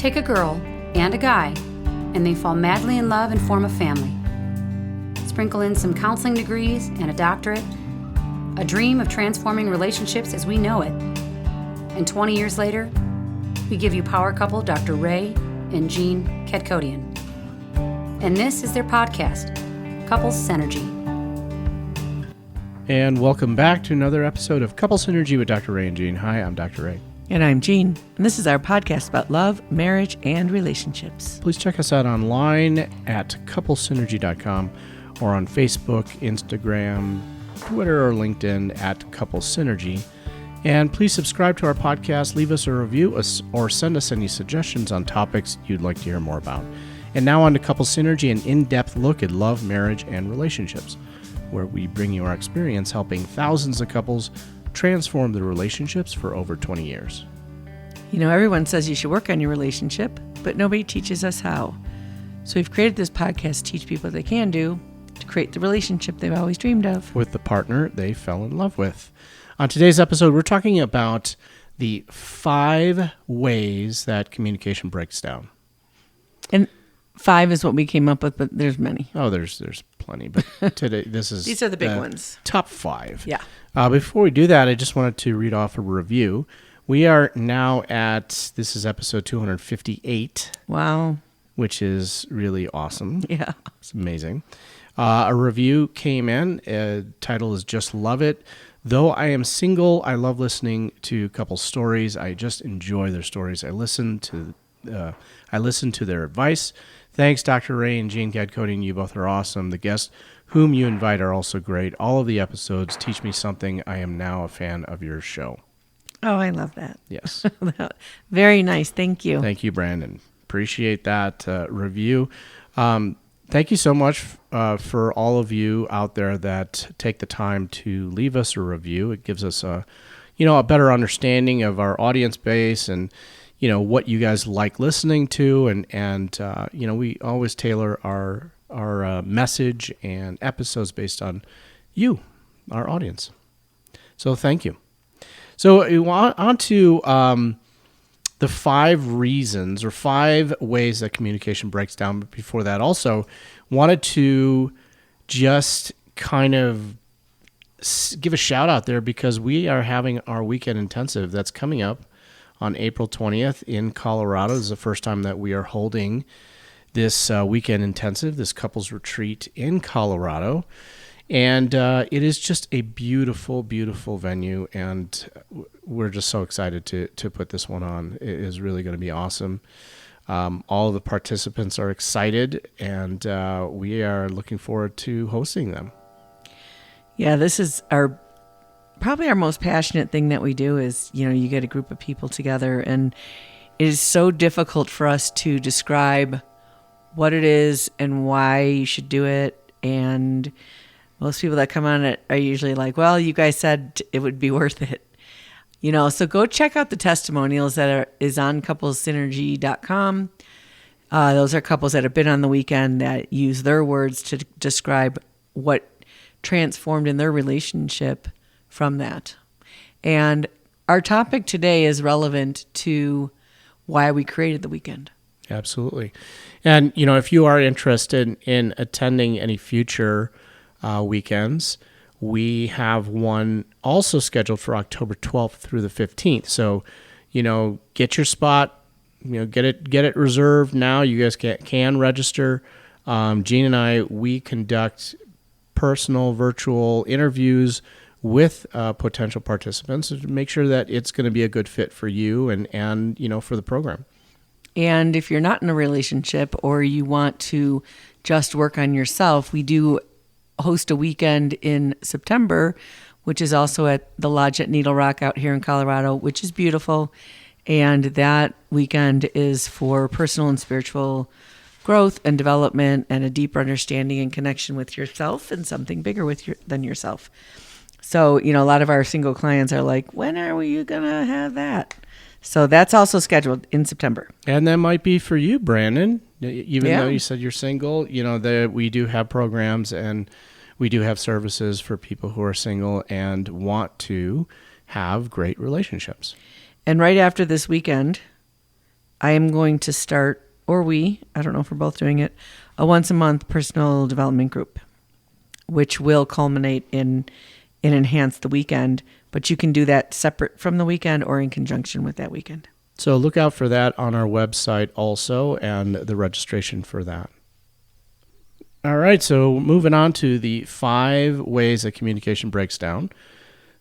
Take a girl and a guy, and they fall madly in love and form a family. Sprinkle in some counseling degrees and a doctorate, a dream of transforming relationships as we know it. And 20 years later, we give you power couple Dr. Ray and Jean Kadkodian. And this is their podcast, Couples Synergy. And welcome back to another episode of Couple Synergy with Dr. Ray and Jean. Hi, I'm Dr. Ray. And I'm Jean, and this is our podcast about love, marriage, and relationships. Please check us out online at couplesynergy.com or on Facebook, Instagram, Twitter, or LinkedIn at Couple Synergy. And please subscribe to our podcast, leave us a review, or send us any suggestions on topics you'd like to hear more about. And now on to Couple Synergy, an in-depth look at love, marriage, and relationships, where we bring you our experience helping thousands of couples transform their relationships for over 20 years. You know, everyone says you should work on your relationship, but nobody teaches us how. So we've created this podcast to teach people what they can do to create the relationship they've always dreamed of. With the partner they fell in love with. On today's episode, we're talking about the 5 ways that communication breaks down. And 5 is what we came up with, but there's many. Oh, there's plenty, but today These are the big ones. Top 5. Yeah. Before we do that, I just wanted to read off a review. We are now this is episode 258. Wow. Which is really awesome. Yeah. It's amazing. A review came in. Title is Just Love It. Though I am single, I love listening to couple stories. I just enjoy their stories. I listen to their advice. Thanks, Dr. Ray and Jean Kadkodian. You both are awesome. The guests whom you invite are also great. All of the episodes teach me something. I am now a fan of your show. Oh, I love that. Yes. Very nice. Thank you. Thank you, Brandon. Appreciate that review. Thank you so much for all of you out there that take the time to leave us a review. It gives us a better understanding of our audience base and what you guys like listening to, and we always tailor our message and episodes based on you, our audience. So thank you. So on to the 5 reasons or 5 ways that communication breaks down. But before that, also wanted to just kind of give a shout out there because we are having our weekend intensive that's coming up on April 20th in Colorado. This is the first time that we are holding this weekend intensive, this couples retreat in Colorado. And it is just a beautiful, beautiful venue, and we're just so excited to put this one on. It is really going to be awesome. All of the participants are excited, and we are looking forward to hosting them. Yeah, this is probably our most passionate thing that we do is, you get a group of people together, and it is so difficult for us to describe what it is and why you should do it. And most people that come on it are usually like, well, you guys said it would be worth it. So go check out the testimonials is on couplesynergy.com. Those are couples that have been on the weekend that use their words to describe what transformed in their relationship from that. And our topic today is relevant to why we created the weekend. Absolutely. And, if you are interested in attending any future weekends, we have one also scheduled for October 12th through the 15th. So, get your spot, get it reserved now. You guys can register. Jean and I, we conduct personal virtual interviews with potential participants to make sure that it's going to be a good fit for you and for the program. And if you're not in a relationship or you want to just work on yourself, we do host a weekend in September, which is also at the Lodge at Needle Rock out here in Colorado, which is beautiful. And that weekend is for personal and spiritual growth and development and a deeper understanding and connection with yourself and something bigger than yourself. So, a lot of our single clients are like, when are you going to have that? So that's also scheduled in September. And that might be for you, Brandon. Even though you said you're single, we do have programs and we do have services for people who are single and want to have great relationships. And right after this weekend, I am going to start, I don't know if we're both doing it, a once a month personal development group, which will culminate in Enhance the Weekend. But you can do that separate from the weekend or in conjunction with that weekend. So look out for that on our website also, and the registration for that. All right, so moving on to the 5 ways that communication breaks down.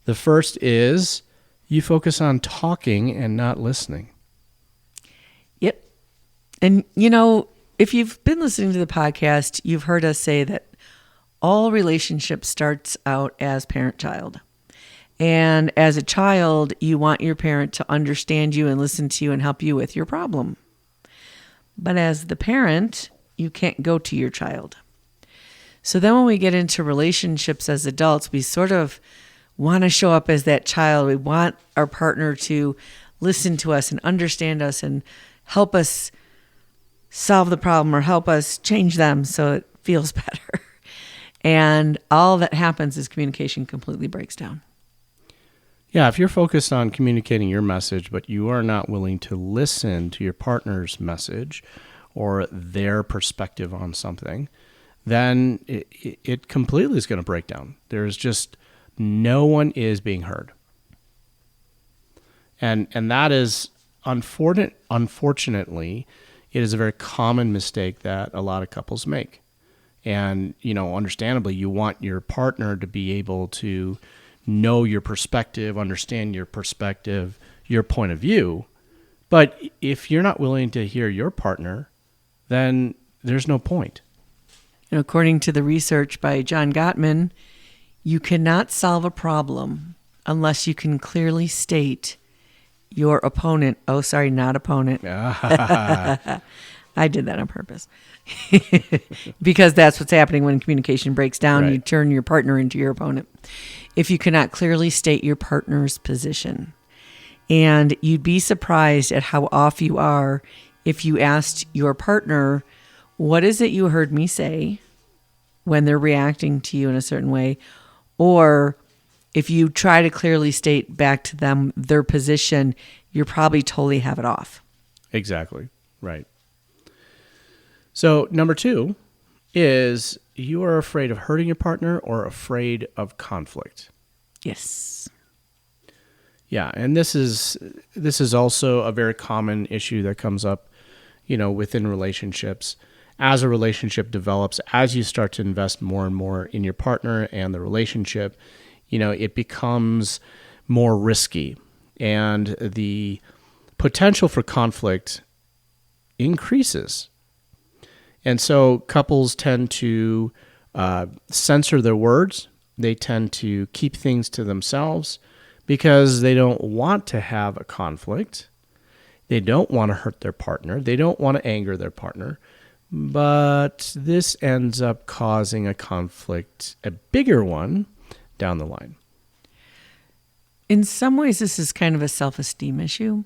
The first is you focus on talking and not listening. Yep. And, if you've been listening to the podcast, you've heard us say that all relationships starts out as parent-child. And as a child, you want your parent to understand you and listen to you and help you with your problem. But as the parent, you can't go to your child. So then when we get into relationships as adults, we sort of want to show up as that child. We want our partner to listen to us and understand us and help us solve the problem or help us change them so it feels better. And all that happens is communication completely breaks down. Yeah, if you're focused on communicating your message, but you are not willing to listen to your partner's message or their perspective on something, then it completely is going to break down. There's just no one is being heard. And that is unfortunately, it is a very common mistake that a lot of couples make. And, understandably, you want your partner to be able to know your perspective, understand your perspective, your point of view. But if you're not willing to hear your partner, then there's no point. According to the research by John Gottman, you cannot solve a problem unless you can clearly state your opponent. Oh, sorry, not opponent. I did that on purpose. Because that's what's happening when communication breaks down. Right. You turn your partner into your opponent. If you cannot clearly state your partner's position. And you'd be surprised at how off you are if you asked your partner, what is it you heard me say when they're reacting to you in a certain way? Or if you try to clearly state back to them their position, you probably totally have it off. Exactly. Right. So number 2 is you are afraid of hurting your partner or afraid of conflict. Yes. Yeah, and this is also a very common issue that comes up, within relationships. As a relationship develops, as you start to invest more and more in your partner and the relationship, it becomes more risky, and the potential for conflict increases. And so couples tend to censor their words. They tend to keep things to themselves because they don't want to have a conflict. They don't want to hurt their partner. They don't want to anger their partner. But this ends up causing a conflict, a bigger one, down the line. In some ways, this is kind of a self-esteem issue.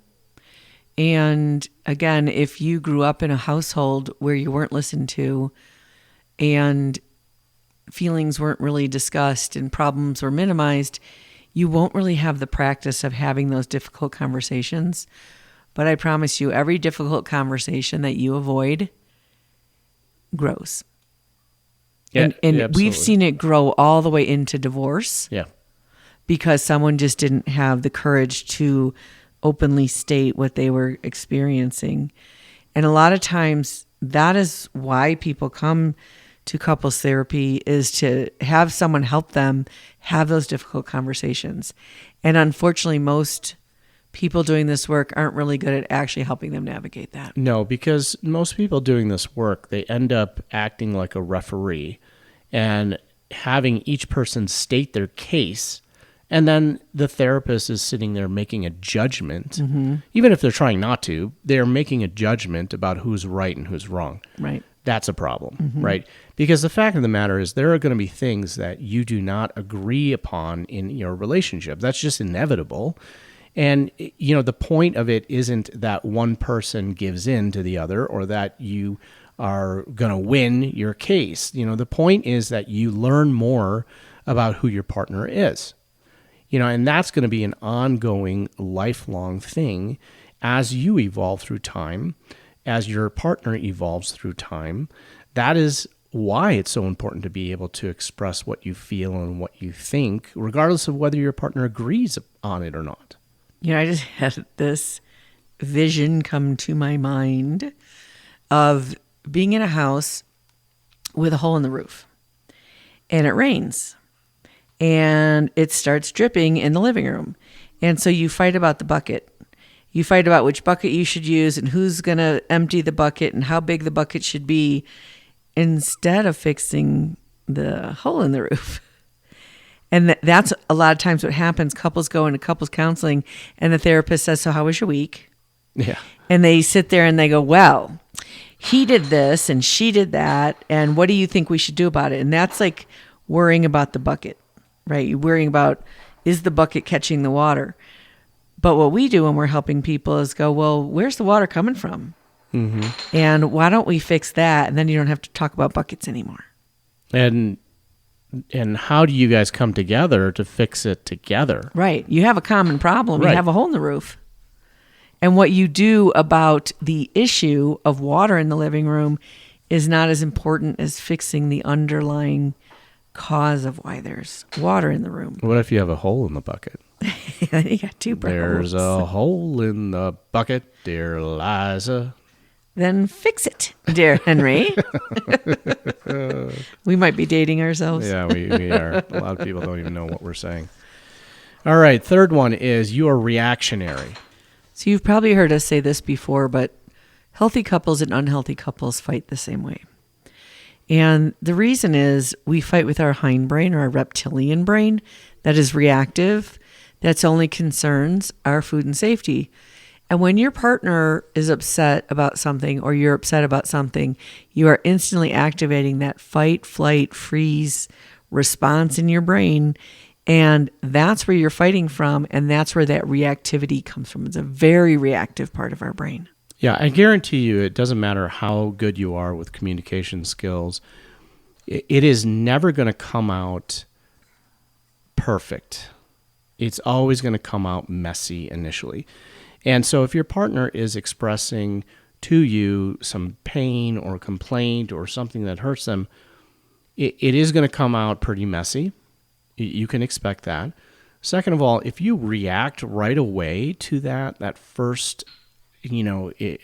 And again, if you grew up in a household where you weren't listened to and feelings weren't really discussed and problems were minimized, you won't really have the practice of having those difficult conversations. But I promise you, every difficult conversation that you avoid grows. Yeah, and we've seen it grow all the way into divorce. Yeah. Because someone just didn't have the courage to openly state what they were experiencing. And a lot of times that is why people come to couples therapy, is to have someone help them have those difficult conversations. And unfortunately, most people doing this work aren't really good at actually helping them navigate that. No, because most people doing this work, they end up acting like a referee and having each person state their case. And then the therapist is sitting there making a judgment. Mm-hmm. Even if they're trying not to, they're making a judgment about who's right and who's wrong. Right. That's a problem, right? Because the fact of the matter is there are going to be things that you do not agree upon in your relationship. That's just inevitable. And, the point of it isn't that one person gives in to the other or that you are going to win your case. The point is that you learn more about who your partner is. And that's going to be an ongoing, lifelong thing as you evolve through time, as your partner evolves through time. That is why it's so important to be able to express what you feel and what you think, regardless of whether your partner agrees on it or not. I just had this vision come to my mind of being in a house with a hole in the roof, and it rains, and it starts dripping in the living room. And so you fight about the bucket. You fight about which bucket you should use and who's going to empty the bucket and how big the bucket should be, instead of fixing the hole in the roof. And that's a lot of times what happens. Couples go into couples counseling, and the therapist says, so how was your week? Yeah. And they sit there and they go, well, he did this and she did that, and what do you think we should do about it? And that's like worrying about the bucket, right? You're worrying about, is the bucket catching the water? But what we do when we're helping people is go, well, where's the water coming from? Mm-hmm. And why don't we fix that? And then you don't have to talk about buckets anymore. And how do you guys come together to fix it together? Right. You have a common problem. Right. You have a hole in the roof. And what you do about the issue of water in the living room is not as important as fixing the underlying cause of why there's water in the room. What if you have a hole in the bucket? You got two There's problems. a hole in the bucket, dear Liza. Then fix it, dear Henry. We might be dating ourselves. Yeah, we are. A lot of people don't even know what we're saying. All right, third one is you are reactionary. So you've probably heard us say this before, but healthy couples and unhealthy couples fight the same way. And the reason is we fight with our hindbrain or our reptilian brain that is reactive, that's only concerns our food and safety. And when your partner is upset about something or you're upset about something, you are instantly activating that fight, flight, freeze response in your brain. And that's where you're fighting from. And that's where that reactivity comes from. It's a very reactive part of our brain. Yeah, I guarantee you it doesn't matter how good you are with communication skills. It is never going to come out perfect. It's always going to come out messy initially. And so if your partner is expressing to you some pain or complaint or something that hurts them, it is going to come out pretty messy. You can expect that. Second of all, if you react right away to that first,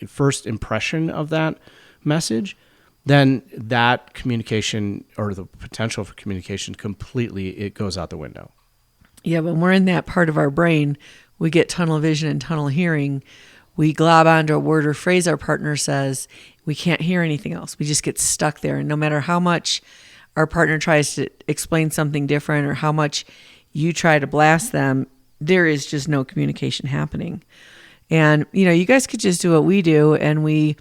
first impression of that message, then that communication or the potential for communication completely, it goes out the window. Yeah, when we're in that part of our brain, we get tunnel vision and tunnel hearing. We glob onto a word or phrase our partner says. We can't hear anything else. We just get stuck there. And no matter how much our partner tries to explain something different or how much you try to blast them, there is just no communication happening. And, you guys could just do what we do, and we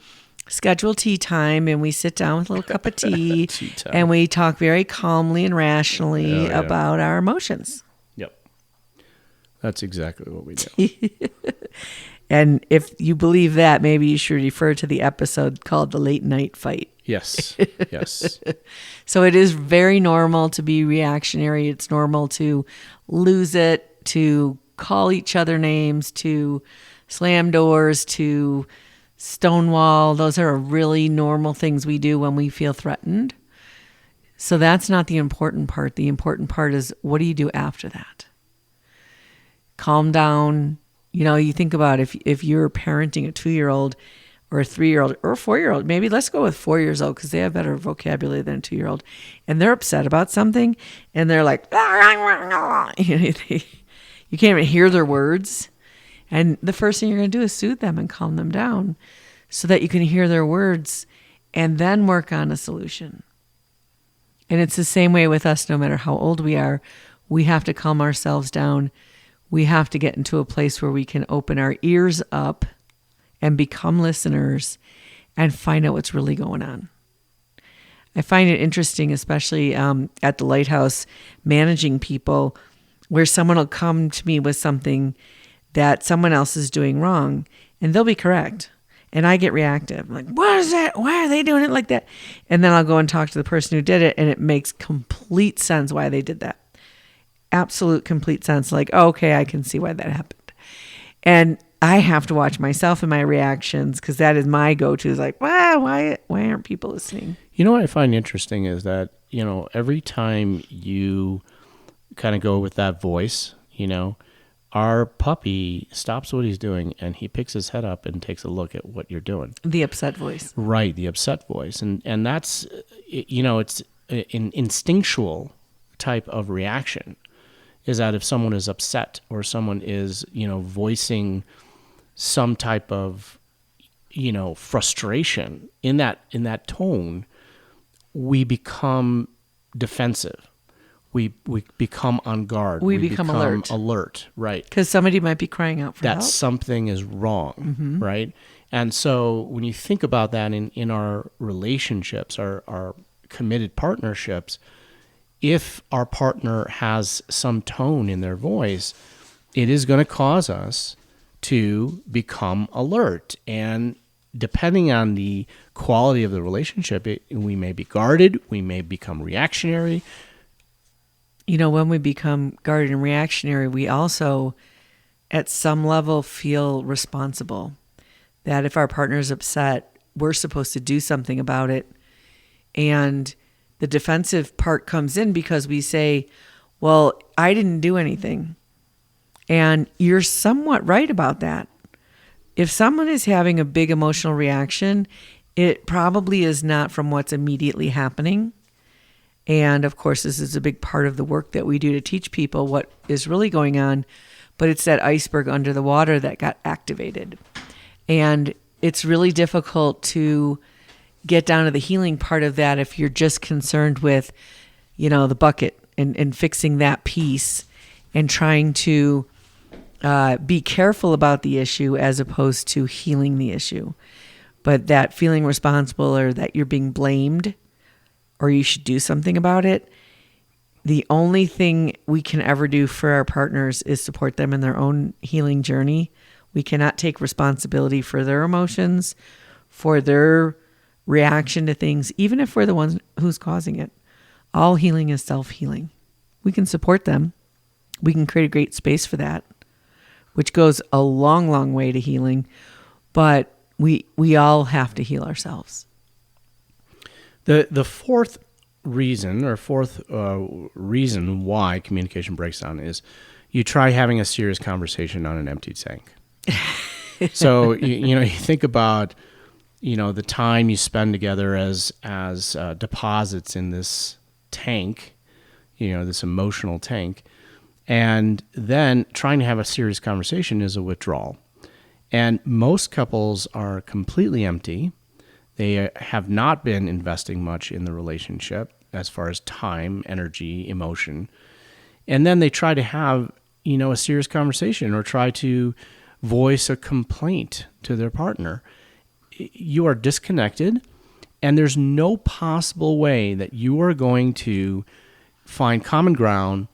schedule tea time, and we sit down with a little cup of tea, and we talk very calmly and rationally about our emotions. Yep. That's exactly what we do. And if you believe that, maybe you should refer to the episode called The Late Night Fight. Yes. Yes. So it is very normal to be reactionary. It's normal to lose it, to call each other names, to slam doors, to stonewall. Those are really normal things we do when we feel threatened. So that's not the important part. The important part is, what do you do after that? Calm down. You think about if you're parenting a 2-year-old or a 3-year-old or a 4-year-old, maybe let's go with 4 years old because they have better vocabulary than a 2-year-old, and they're upset about something and they're like, you can't even hear their words. And the first thing you're going to do is soothe them and calm them down so that you can hear their words and then work on a solution. And it's the same way with us. No matter how old we are, we have to calm ourselves down. We have to get into a place where we can open our ears up and become listeners and find out what's really going on. I find it interesting, especially at the Lighthouse, managing people, where someone will come to me with something that someone else is doing wrong, and they'll be correct. And I get reactive. I'm like, what is that? Why are they doing it like that? And then I'll go and talk to the person who did it, and it makes complete sense why they did that. absolute complete sense. Like, oh, okay, I can see why that happened. And I have to watch myself and my reactions, because that is my go-to. Is like, wow, why aren't people listening? You know what I find interesting is that, every time you kind of go with that voice, our puppy stops what he's doing and he picks his head up and takes a look at what you're doing. The upset voice. Right, the upset voice. And that's, it's an instinctual type of reaction, is that if someone is upset or someone is, voicing some type of, frustration in that tone, we become defensive. We become on guard. We become alert, right? Because somebody might be crying out for help. That something is wrong, right? And so when you think about that in our relationships, our committed partnerships, if our partner has some tone in their voice, it is going to cause us to become alert. And depending on the quality of the relationship, we may be guarded, we may become reactionary. When we become guarded and reactionary, we also, at some level, feel responsible. That if our partner's upset, we're supposed to do something about it. And the defensive part comes in because we say, well, I didn't do anything. And you're somewhat right about that. If someone is having a big emotional reaction, it probably is not from what's immediately happening. And of course, this is a big part of the work that we do to teach people what is really going on, but it's that iceberg under the water that got activated. And it's really difficult to get down to the healing part of that if you're just concerned with, the bucket and fixing that piece and trying to be careful about the issue as opposed to healing the issue. But that feeling responsible, or that you're being blamed, or you should do something about it, the only thing we can ever do for our partners is support them in their own healing journey. We cannot take responsibility for their emotions, for their reaction to things, even if we're the ones who's causing it. All healing is self-healing. We can support them. We can create a great space for that, which goes a long, long way to healing. But we all have to heal ourselves. The fourth reason why communication breaks down is you try having a serious conversation on an empty tank. So you think about the time you spend together as deposits in this tank, this emotional tank, and then trying to have a serious conversation is a withdrawal. And most couples are completely empty. They have not been investing much in the relationship as far as time, energy, emotion. And then they try to have, a serious conversation or try to voice a complaint to their partner. You are disconnected, and there's no possible way that you are going to find common ground,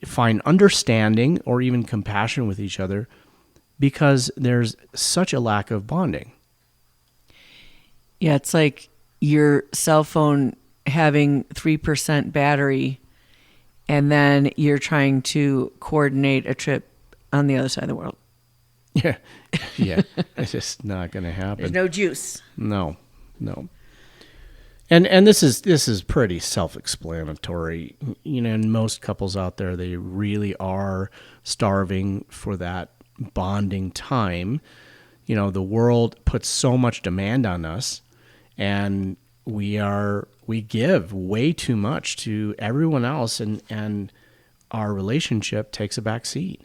find understanding, or even compassion with each other, because there's such a lack of bonding. Yeah, it's like your cell phone having 3% battery, and then you're trying to coordinate a trip on the other side of the world. Yeah. It's just not going to happen. There's no juice. No. And this is pretty self-explanatory. In most couples out there, they really are starving for that bonding time. The world puts so much demand on us, and we give way too much to everyone else, and our relationship takes a back seat.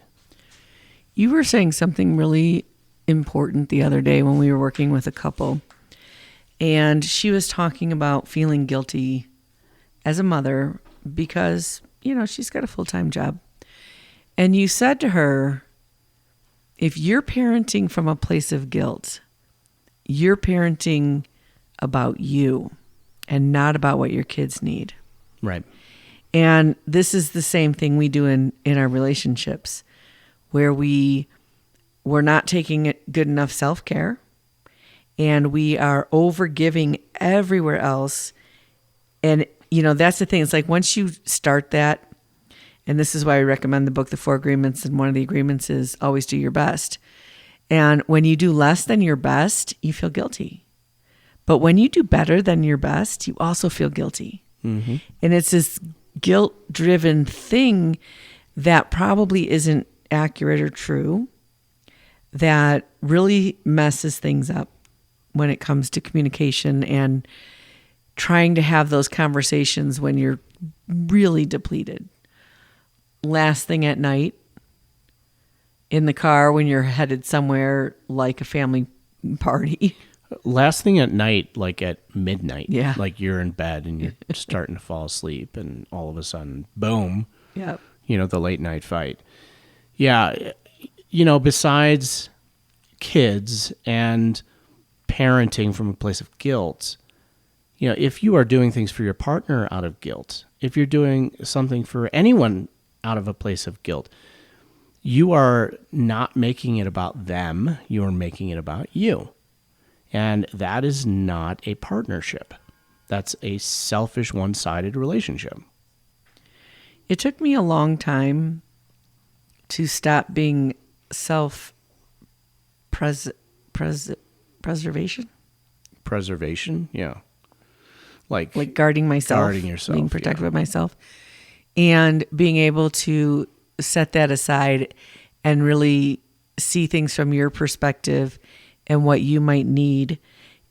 You were saying something really important the other day when we were working with a couple, and she was talking about feeling guilty as a mother because, she's got a full-time job. And you said to her, if you're parenting from a place of guilt, you're parenting about you and not about what your kids need. Right. And this is the same thing we do in our relationships, where we're not taking good enough self-care, and we are over-giving everywhere else. And, that's the thing. It's like once you start that, And this is why I recommend the book, The 4 Agreements. And one of the agreements is always do your best. And when you do less than your best, you feel guilty. But when you do better than your best, you also feel guilty. Mm-hmm. And it's this guilt-driven thing that probably isn't accurate or true, that really messes things up when it comes to communication and trying to have those conversations when you're really depleted. Last thing at night, in the car when you're headed somewhere like a family party. Last thing at night, like at midnight. Yeah. Like you're in bed and you're starting to fall asleep, and all of a sudden, boom, Yep. the late night fight. Yeah. Besides kids and parenting from a place of guilt, if you are doing things for your partner out of guilt, if you're doing something for anyone out of a place of guilt, you are not making it about them. You are making it about you. And that is not a partnership. That's a selfish, one-sided relationship. It took me a long time to stop being self-preservation. Preservation, yeah. Like Guarding myself. Guarding yourself, being protective of myself. And being able to set that aside and really see things from your perspective and what you might need,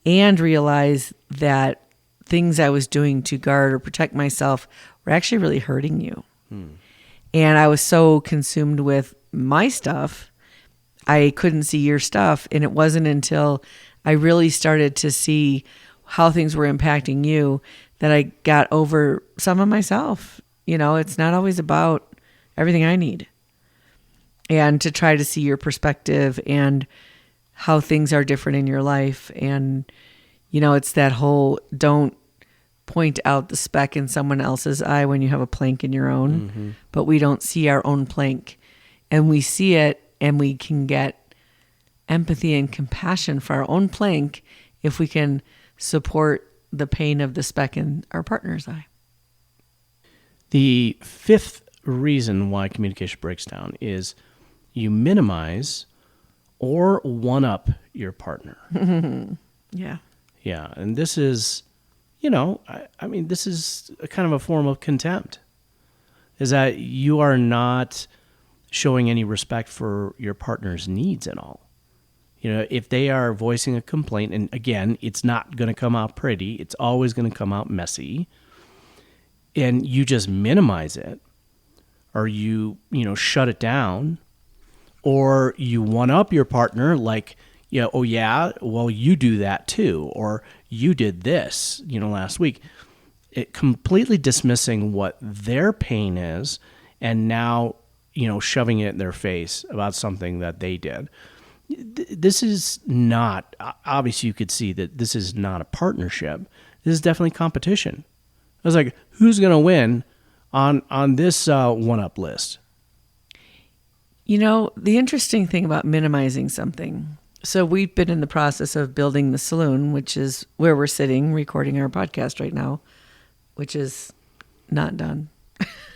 and realize that things I was doing to guard or protect myself were actually really hurting you. And I was so consumed with my stuff, I couldn't see your stuff. And it wasn't until I really started to see how things were impacting you that I got over some of myself. It's not always about everything I need. And to try to see your perspective and how things are different in your life. And, it's that whole don't point out the speck in someone else's eye when you have a plank in your own, but we don't see our own plank. And we see it, and we can get empathy and compassion for our own plank if we can support the pain of the speck in our partner's eye. The fifth reason why communication breaks down is you minimize or one-up your partner. Yeah. Yeah, and this is, this is a kind of a form of contempt, is that you are not showing any respect for your partner's needs at all. If they are voicing a complaint, and again, it's not going to come out pretty, it's always going to come out messy, and you just minimize it, or you shut it down, or you one-up your partner like, oh yeah, well, you do that too, or you did this, last week. It completely dismissing what their pain is, and now, shoving it in their face about something that they did. This is not, obviously you could see that this is not a partnership. This is definitely competition. I was like, who's going to win on this one-up list? The interesting thing about minimizing something. So we've been in the process of building the saloon, which is where we're sitting recording our podcast right now, which is not done.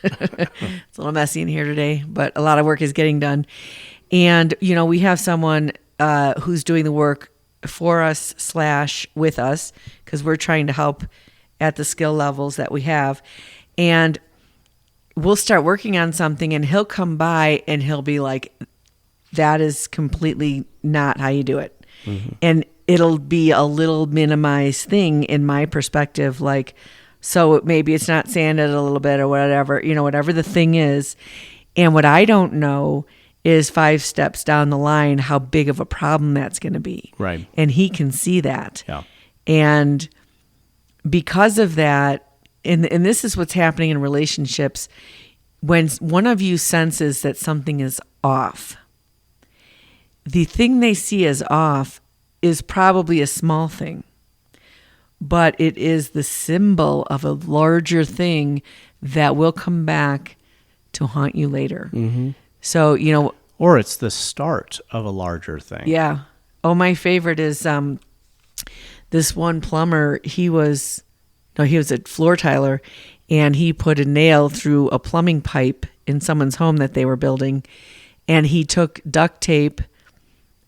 It's a little messy in here today, but a lot of work is getting done. And, we have someone who's doing the work for us / with us, because we're trying to help at the skill levels that we have. And we'll start working on something, and he'll come by and he'll be like, that is completely not how you do it. Mm-hmm. And it'll be a little minimized thing in my perspective, like, so maybe it's not sanded a little bit or whatever, whatever the thing is. And what I don't know is 5 steps down the line how big of a problem that's going to be. Right. And he can see that. Yeah. And because of that, and this is what's happening in relationships, when one of you senses that something is off, the thing they see as off is probably a small thing, but it is the symbol of a larger thing that will come back to haunt you later. Mm-hmm. So, or it's the start of a larger thing. Yeah. Oh, my favorite is this one plumber. He was a floor tiler, and he put a nail through a plumbing pipe in someone's home that they were building, and he took duct tape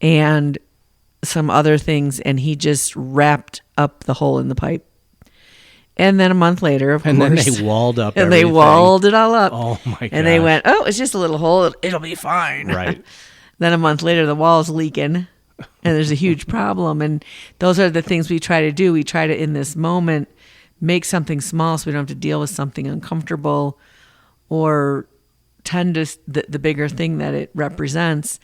and some other things, and he just wrapped up the hole in the pipe. And then a month later, of course. And then they walled up and everything. they walled it all up. Oh, my gosh. And they went, oh, it's just a little hole. It'll be fine. Right. Then a month later, the wall's leaking, and there's a huge problem. And those are the things we try to do. We try to, in this moment, make something small so we don't have to deal with something uncomfortable or tend to the bigger thing that it represents.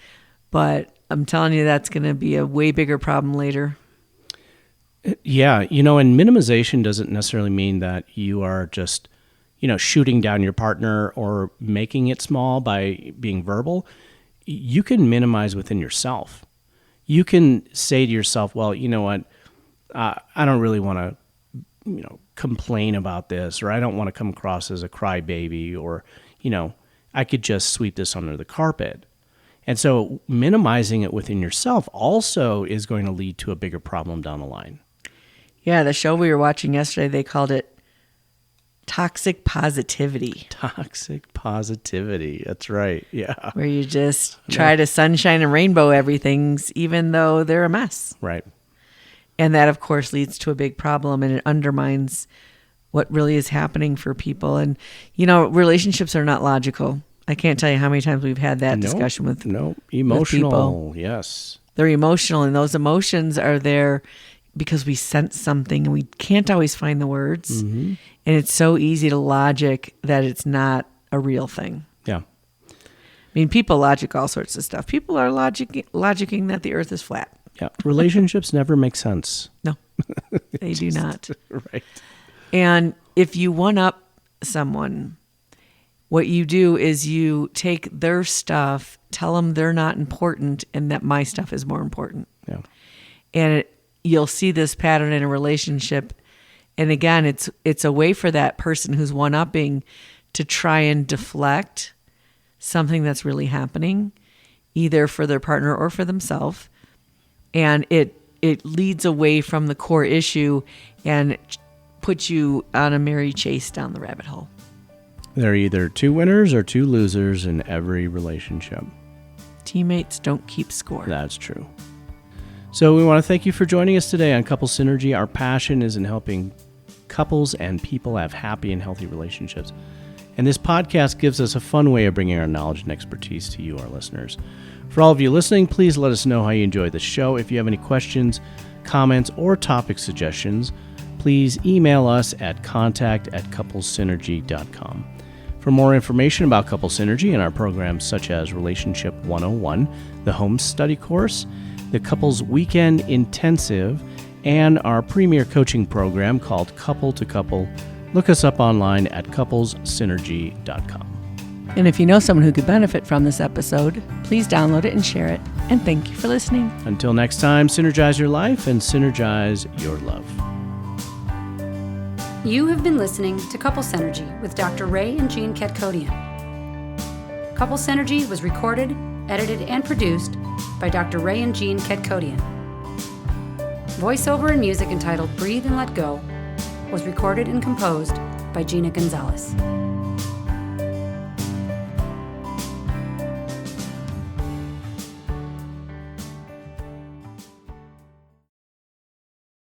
But I'm telling you, that's going to be a way bigger problem later. Yeah, and minimization doesn't necessarily mean that you are just, shooting down your partner or making it small by being verbal. You can minimize within yourself. You can say to yourself, well, you know what, I don't really want to, complain about this, or I don't want to come across as a crybaby, or, I could just sweep this under the carpet. And so minimizing it within yourself also is going to lead to a bigger problem down the line. Yeah, the show we were watching yesterday, they called it Toxic Positivity. Toxic positivity. That's right. Yeah. Where you just try to sunshine and rainbow everything's, even though they're a mess. Right. And that, of course, leads to a big problem, and it undermines what really is happening for people. And, relationships are not logical. I can't tell you how many times we've had that discussion with emotional. With people. Yes. They're emotional, and those emotions are there because we sense something, and we can't always find the words. Mm-hmm. And it's so easy to logic that it's not a real thing. Yeah. I mean, people logic all sorts of stuff. People are logicking that the earth is flat. Yeah. Relationships never make sense. No, they do not. Right. And if you one-up someone, what you do is you take their stuff, tell them they're not important, and that my stuff is more important. Yeah. And you'll see this pattern in a relationship. And again, it's a way for that person who's one-upping to try and deflect something that's really happening, either for their partner or for themselves. And it leads away from the core issue and puts you on a merry chase down the rabbit hole. There are either two winners or two losers in every relationship. Teammates don't keep score. That's true. So we want to thank you for joining us today on Couple Synergy. Our passion is in helping couples and people have happy and healthy relationships. And this podcast gives us a fun way of bringing our knowledge and expertise to you, our listeners. For all of you listening, please let us know how you enjoyed the show. If you have any questions, comments, or topic suggestions, please email us at contact@couplesynergy.com. For more information about Couple Synergy and our programs such as Relationship 101, the Home Study Course, the Couples Weekend Intensive, and our premier coaching program called Couple to Couple, look us up online at couplesynergy.com. And if you know someone who could benefit from this episode, please download it and share it. And thank you for listening. Until next time, synergize your life and synergize your love. You have been listening to Couple Synergy with Dr. Ray and Jean Ketkodian. Couple Synergy was recorded, edited, and produced by Dr. Ray and Jean Ketkodian. Voiceover and music entitled Breathe and Let Go was recorded and composed by Gina Gonzalez.